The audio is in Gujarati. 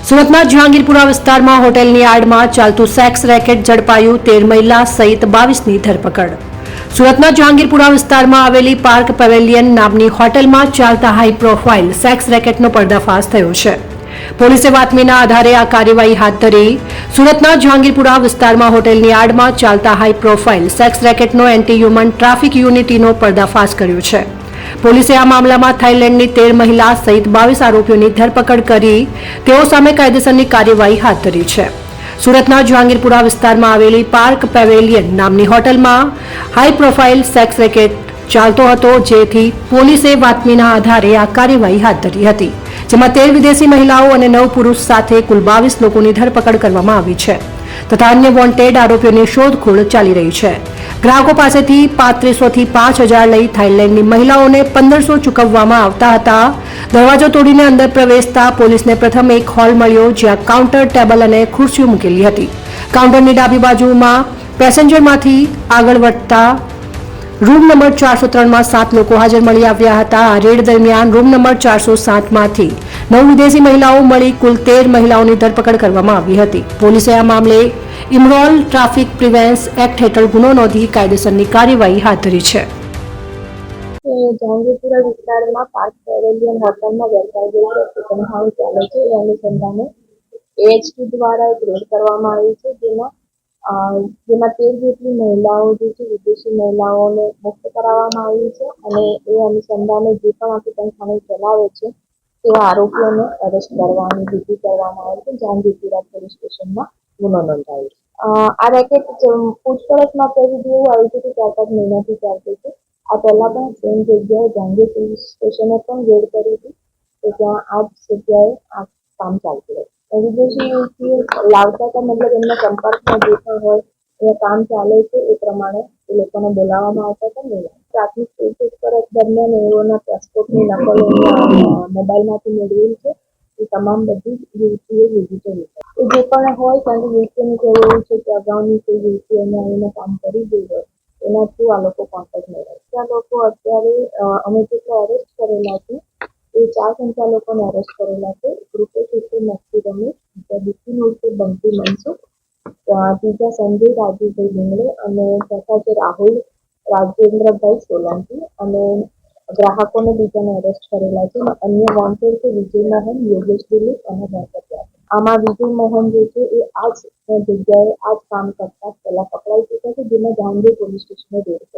સુરતના જહાંગીરપુરા વિસ્તારમાં હોટેલની આડમાં ચાલતું સેક્સ રેકેટ ઝડપાયું, 13 મહિલા સહિત 22ની ધરપકડ. સુરતના જહાંગીરપુરા વિસ્તારમાં આવેલી પાર્ક પેવેલિયન નામની હોટેલમાં ચાલતા હાઈ પ્રોફાઇલ સેક્સ રેકેટનો પર્દાફાશ થયો છે. પોલીસે બાતમીના આધારે આ કાર્યવાહી હાથ ધરી. સુરતના જહાંગીરપુરા વિસ્તારમાં હોટેલની આડમાં ચાલતા હાઈ પ્રોફાઇલ સેક્સ રેકેટનો એન્ટી હ્યુમન ટ્રાફિક યુનિટીનો પર્દાફાશ કર્યો છે. પોલીસે આ મામલામાં થાઇલેન્ડની 13 મહિલા સહિત 22 આરોપીઓની ધરપકડ કરી તેઓ સામે કાયદેસરની કાર્યવાહી હાથ ધરી છે. સુરતના જહાંગીરપુરા વિસ્તારમાં આવેલી પાર્ક પેવેલિયન નામની હોટલમાં હાઈ પ્રોફાઇલ સેક્સ રેકેટ ચાલતો હતો, જેથી પોલીસે બાતમીના આધારે આ કાર્યવાહી હાથ ધરી હતી, જેમાં 13 વિદેશી મહિલાઓ અને 9 પુરુષ સાથે કુલ 22 લોકોની ધરપકડ કરવામાં આવી છે તથા અન્ય વોન્ટેડ આરોપીઓની શોધખોળ ચાલી રહી છે. ગ્રાહકો પાસેથી 3500 થી 5000 લઈ થાઇલેન્ડની મહિલાઓને 1500 ચૂકવવામાં આવતા હતા. દરવાજો તોડીને અંદર પ્રવેશતા પોલીસને પ્રથમ એક હોલ મળ્યો, જ્યાં કાઉન્ટર, ટેબલ અને ખુરશીઓ મૂકેલી હતી. કાઉન્ટરની ડાબી બાજુમાં પેસેન્જરમાંથી આગળ વધતા રૂમ નંબર 403માં 7 લોકો હાજર મળી આવ્યા હતા. આ રેડ દરમિયાન રૂમ નંબર 407માંથી 9 વિદેશી મહિલાઓ મળી કુલ 13 મહિલાઓની ધરપકડ કરવામાં આવી હતી. પોલીસે આ મામલે ઇમરોલ ટ્રાફિક પ્રિવેન્સ એક્ટ હેઠળ ગુનો નોંધી કાયદેસરની કાર્યવાહી હાથ ધરી છે. જહાંગીરપુરા વિસ્તારમાં પાર્ક પેવેલિયન હોટલમાં ગેરકાયદેસર ચિકન હાઉસ ચાલે છે. એ અનુસંધાને AHT દ્વારા એક રેડ કરવામાં આવી છે, જેમાં 13 જેટલી મહિલાઓ જે છે વિદેશી મહિલાઓને મુક્ત કરાવવામાં આવી છે અને એ અનુસંધાને જે પણ આ ચિકન ખાનું ચલાવે છે તેવા આરોપીઓને અરેસ્ટ કરવાની વિધિ કરવામાં આવી છે. જહાંગીરપુરા પોલીસ સ્ટેશનમાં ગુનો નોંધાયો છે. આ રેકેટ પૂછપરછમાં એવું આવ્યું છે કે 4-5 મહિનાથી ચાલતું છે. આ પહેલા પણ સેમ જગ્યાએ જહાંગીર પોલીસ સ્ટેશને પણ રેડ કરી હતી, તો ત્યાં આ જ જગ્યાએ આ કામ ચાલતું હતું. વિદેશી યુવતીઓ લાવતા હતા, મતલબ એમના સંપર્કમાં જે પણ હોય એ કામ ચાલે છે એ પ્રમાણે એ લોકોને બોલાવવામાં આવતા હતા. નહીં પ્રાથમિક પૂછપરછ દરમિયાન એઓના પાસપોર્ટની નકલ મોબાઈલમાંથી મેળવેલ છે. એ તમામ બધી યુવતીઓ વિઝિટર એ જે પણ હોય, કારણ કે યુવતીઓનું કહેવું એવું છે કે અગાઉની કોઈ યુવતીઓને આવીને કામ કરી ગઈ હોય એના થ્રુ આ લોકો કોન્ટેક્ટ મેળવે છે. આ લોકો અત્યારે અમે જેટલા અરેસ્ટ કરેલા છે એ 4 સંચાલકોને અરેસ્ટ કરેલા છે. રૂપેશ ઉર્ફે નકશી રમેશ, બીજા બિપિન ઉર્ફે બંટી મનસુખ, ત્રીજા સંજય રાજુભાઈ ડુંગરે અને ચોથા છે રાહુલ રાજેન્દ્રભાઈ સોલંકી. અને ગ્રાહકોને બીજાને અરેસ્ટ કરેલા છે. અન્ય વોન્ટેડ છે વિજય મોહન, યોગેશ દિલીપ અને ગણપત. આમાં વિજય મોહન જે છે એ આ જ જગ્યાએ આ જ કામ કરતા પહેલા પકડાઈ ચૂક્યા છે, જેમાં જહાંગીર પોલીસ સ્ટેશને રેડ કરી.